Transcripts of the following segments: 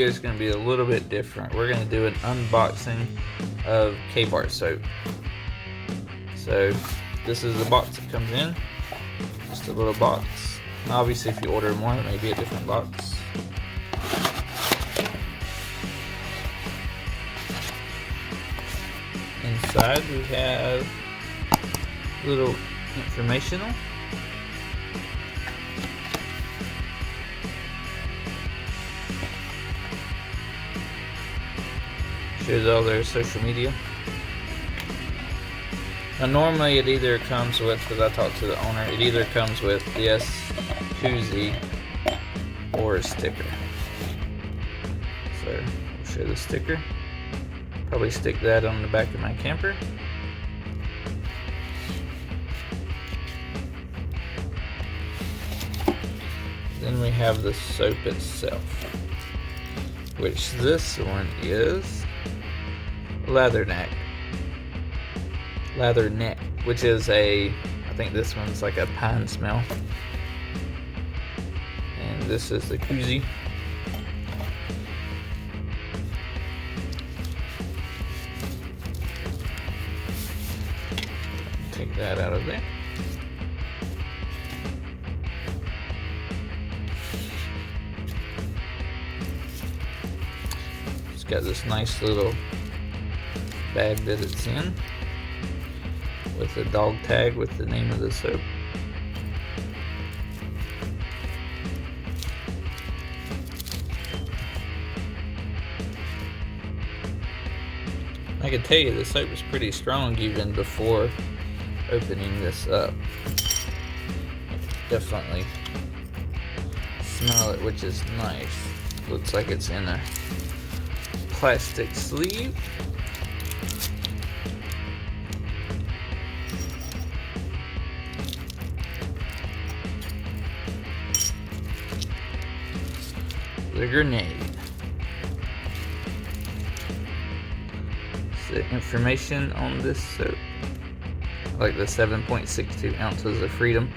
is going to be a little bit different. We're going to do an unboxing of K-Bar soap. So this is the box that comes in, just a little box. And obviously if you order more, it may be a different box. Inside we have little informational. Shows all their social media. Now normally it either comes with, because I talked to the owner, it either comes with this koozie or a sticker. So I'll show the sticker. Probably stick that on the back of my camper. Then we have the soap itself, which this one is Latherneck, which is I think this one's like a pine smell. And this is the koozie. Take that out of there. It's got this nice little bag that it's in with a dog tag with the name of the soap. I can tell you the soap is pretty strong even before opening this up. Definitely smell it, which is nice. Looks like it's in a plastic sleeve. The grenade. The information on this soap, like the 7.62 ounces of freedom.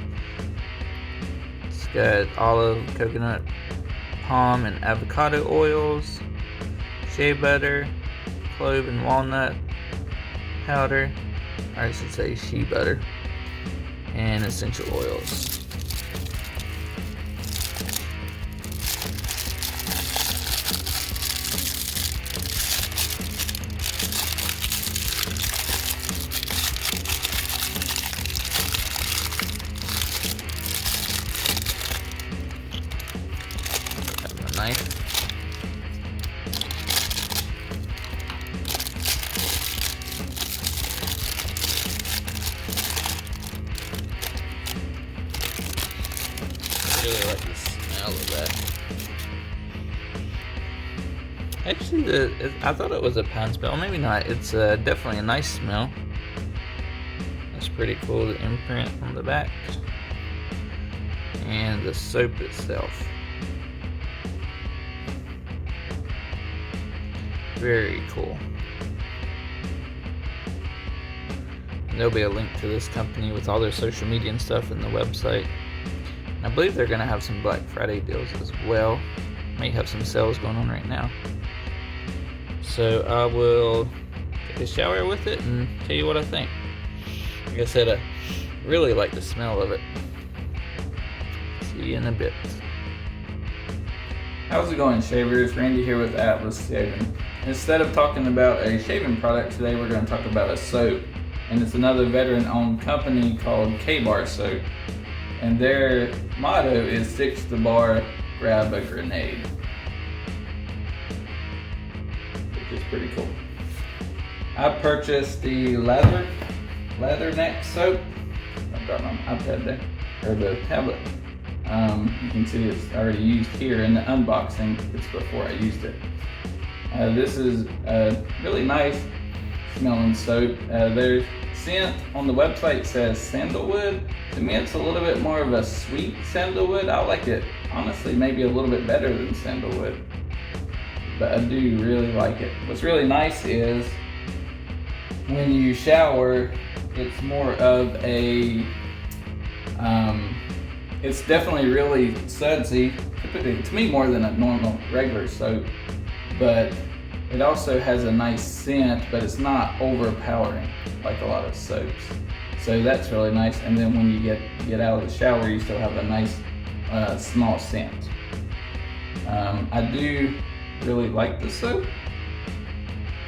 It's got olive, coconut, palm, and avocado oils, shea butter, clove and walnut powder, or I should say shea butter, and essential oils. Knife. I really like the smell of that. Actually, I thought it was a pine smell. Maybe not. It's definitely a nice smell. That's pretty cool. The imprint on the back and the soap itself. Very cool. And there'll be a link to this company with all their social media and stuff in the website. And I believe they're going to have some Black Friday deals as well. May have some sales going on right now. So I will take a shower with it and tell you what I think. Like I said, I really like the smell of it. See you in a bit. How's it going, shavers? Randy here with Atlas Shaving. Instead of talking about a shaving product today, we're going to talk about a soap. And it's another veteran-owned company called K-Bar Soap. And their motto is 6 to bar, grab a grenade. Which is pretty cool. I purchased the Latherneck Soap. I've got my iPad there, or the tablet. You can see it's already used here in the unboxing. It's before I used it. This is a really nice smelling soap. Their scent on the website says sandalwood. To me, it's a little bit more of a sweet sandalwood. I like it, honestly, maybe a little bit better than sandalwood. But I do really like it. What's really nice is when you shower, it's more of a, it's definitely really sudsy, typically to me more than a normal regular soap. but it also has a nice scent, but it's not overpowering like a lot of soaps. So that's really nice. And then when you get out of the shower, you still have a nice small scent. I do really like the soap.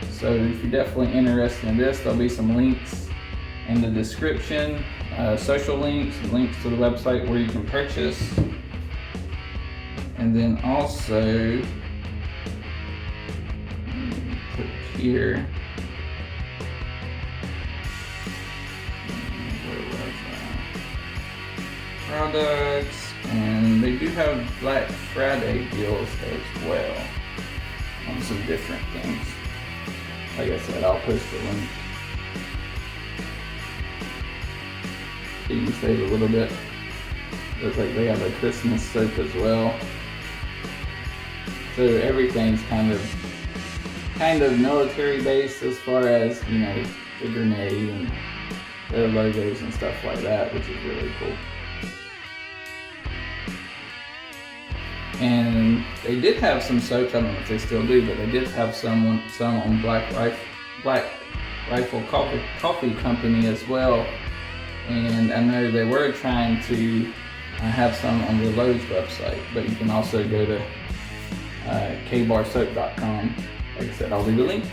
So if you're definitely interested in this, there'll be some links in the description, social links to the website where you can purchase. And then also, click here. Products, and they do have Black Friday deals as well on some different things. Like I said, I'll post the link so you can save a little bit. Looks like they have a Christmas soap as well. So everything's kind of military based as far as, you know, the grenade and their logos and stuff like that, which is really cool. And they did have some soaps, I don't know if they still do, but they did have some on Black Rifle Coffee Company as well. And I know they were trying to have some on the Lowe's website, but you can also go to kbarsoap.com. Like I said, I'll leave a link.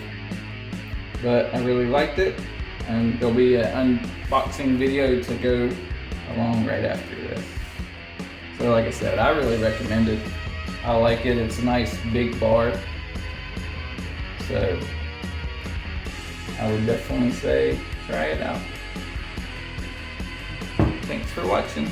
But I really liked it, and there'll be an unboxing video to go along right after this. So like I said, I really recommend it. I like it. It's a nice big bar. So I would definitely say try it out. Thanks for watching.